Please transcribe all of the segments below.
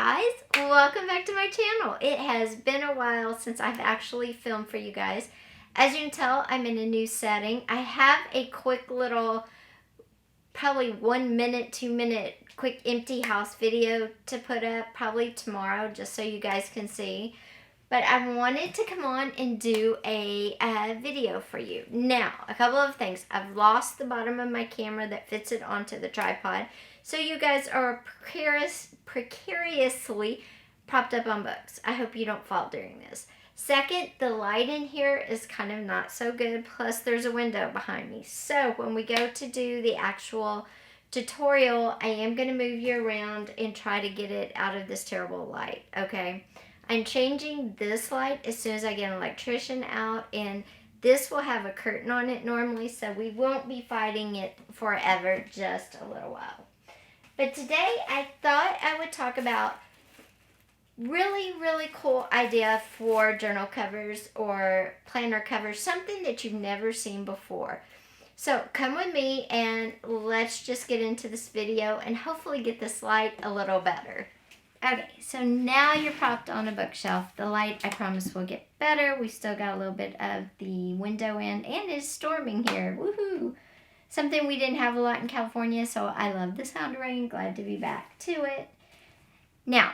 guys, welcome back to my channel. It has been a while since I've actually filmed for you guys. As you can tell, I'm in a new setting. I have a quick little, probably 1 minute, 2 minute quick empty house video to put up probably tomorrow just so you guys can see. But I wanted to come on and do a video for you. Now, a couple of things. I've lost the bottom of my camera that fits it onto the tripod. So you guys are precariously propped up on books. I hope you don't fall during this. Second, the light in here is kind of not so good. Plus, there's a window behind me. So when we go to do the actual tutorial, I am going to move you around and try to get it out of this terrible light, okay? I'm changing this light as soon as I get an electrician out, and this will have a curtain on it normally, so we won't be fighting it forever, just a little while. But today I thought I would talk about really cool idea for journal covers or planner covers, something that you've never seen before. So come with me and let's just get into this video and hopefully get this light a little better. Okay, so now you're propped on a bookshelf. The light, I promise, will get better. We still got a little bit of the window in, and it's storming here. Woohoo! Something we didn't have a lot in California, so I love the sound of rain. Glad to be back to it. Now,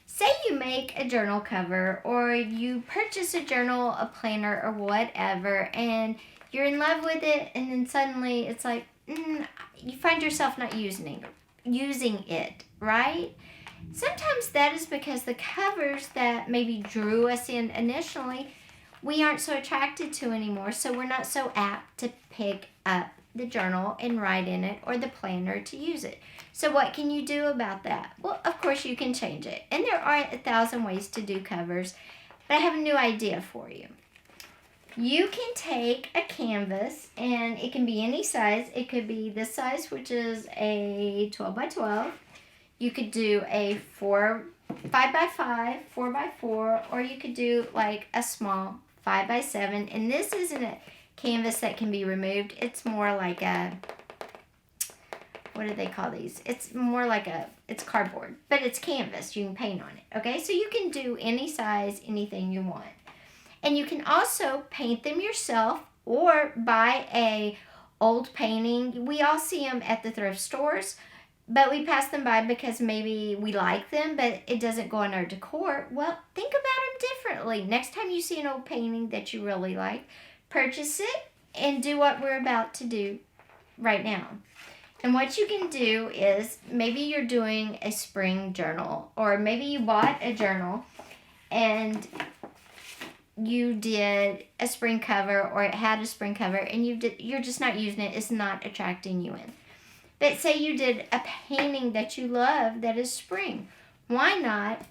say you make a journal cover, or you purchase a journal, a planner, or whatever, and you're in love with it, and then suddenly it's like, you find yourself not using it, right? Sometimes that is because the covers that maybe drew us in initially, we aren't so attracted to anymore, so we're not so apt to pick up the journal and write in it, or the planner to use it. So what can you do about that? Well, of course you can change it. And there are 1,000 ways to do covers, but I have a new idea for you. You can take a canvas, and it can be any size. It could be this size, which is a 12 by 12. You could do a 5 by 5, 4 by 4, or you could do like a small 5 by 7. And this isn't a canvas that can be removed. It's more like a, what do they call these? It's more like it's cardboard, but it's canvas. You can paint on it, okay? So you can do any size, anything you want. And you can also paint them yourself or buy a old painting. We all see them at the thrift stores, but we pass them by because maybe we like them, but it doesn't go in our decor. Well, think about them differently. Next time you see an old painting that you really like, purchase it and do what we're about to do right now. And what you can do is, maybe you're doing a spring journal, or maybe you bought a journal and you did a spring cover, or it had a spring cover, and you're just not using it. It's not attracting you in. But say you did a painting that you love that is spring. Why not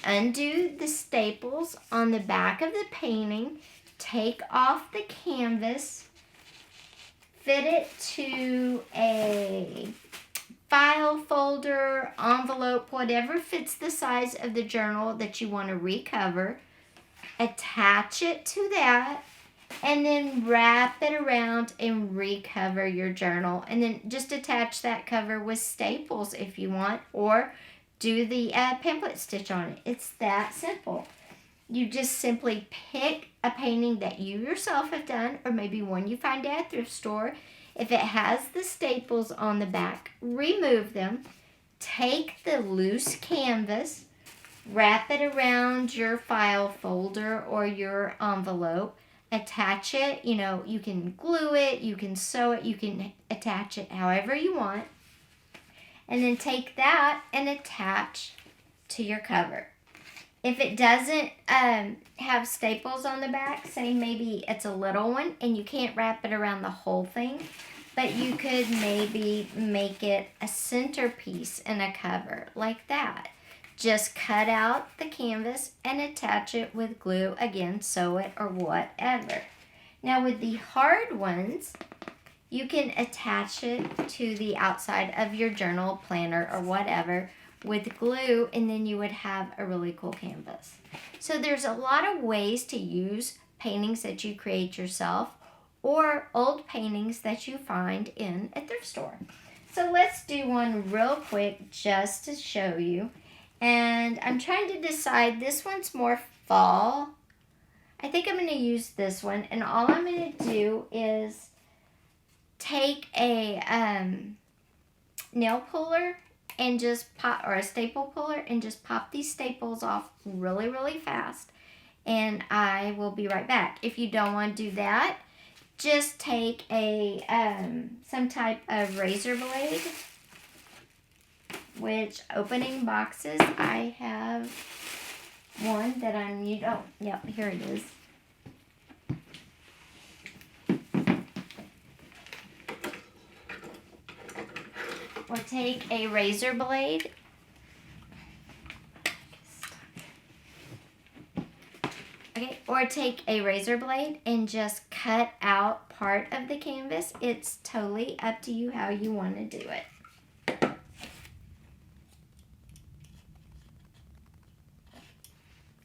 undo the staples on the back of the painting, take off the canvas, fit it to a file folder, envelope, whatever fits the size of the journal that you want to recover, attach it to that, and then wrap it around and recover your journal. And then just attach that cover with staples if you want, or do the pamphlet stitch on it. It's that simple. You just simply pick a painting that you yourself have done, or maybe one you find at a thrift store. If it has the staples on the back, remove them. Take the loose canvas, wrap it around your file folder or your envelope, attach it. You can glue it, you can sew it, you can attach it however you want. And then take that and attach to your cover. If it doesn't have staples on the back, say maybe it's a little one and you can't wrap it around the whole thing, but you could maybe make it a centerpiece in a cover like that. Just cut out the canvas and attach it with glue. Again, sew it or whatever. Now with the hard ones, you can attach it to the outside of your journal, planner, or whatever with glue, and then you would have a really cool canvas. So there's a lot of ways to use paintings that you create yourself, or old paintings that you find in a thrift store. So let's do one real quick just to show you. And I'm trying to decide, this one's more fall. I think I'm going to use this one. And all I'm going to do is take a nail puller and just pop, or a staple puller, and just pop these staples off really, really fast. And I will be right back. If you don't want to do that, just take a some type of razor blade, which opening boxes, I have one that I'm, yep, here it is. Or take a razor blade. Okay, or take a razor blade and just cut out part of the canvas. It's totally up to you how you want to do it.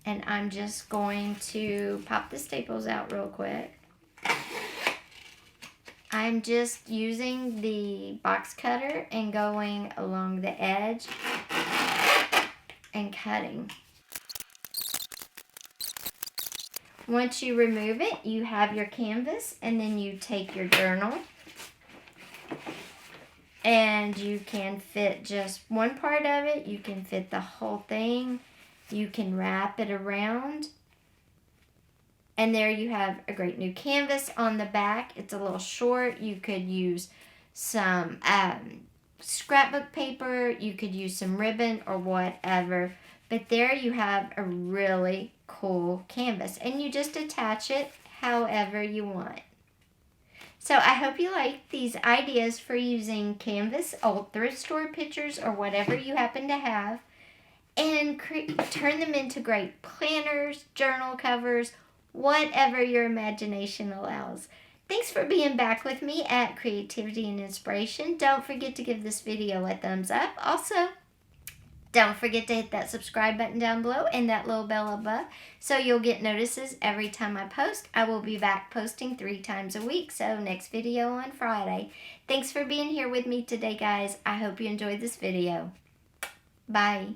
And I'm just going to pop the staples out real quick. I'm just using the box cutter and going along the edge and cutting. Once you remove it, you have your canvas, and then you take your journal, and you can fit just one part of it. You can fit the whole thing. You can wrap it around. And there you have a great new canvas on the back. It's a little short. You could use some scrapbook paper. You could use some ribbon or whatever. But there you have a really cool canvas. And you just attach it however you want. So I hope you like these ideas for using canvas, old thrift store pictures, or whatever you happen to have, and turn them into great planners, journal covers, whatever your imagination allows. Thanks for being back with me at Creativity and Inspiration. Don't forget to give this video a thumbs up. Also, don't forget to hit that subscribe button down below and that little bell above so you'll get notices every time I post. I will be back posting 3 times a week, so next video on Friday. Thanks for being here with me today, guys. I hope you enjoyed this video. Bye.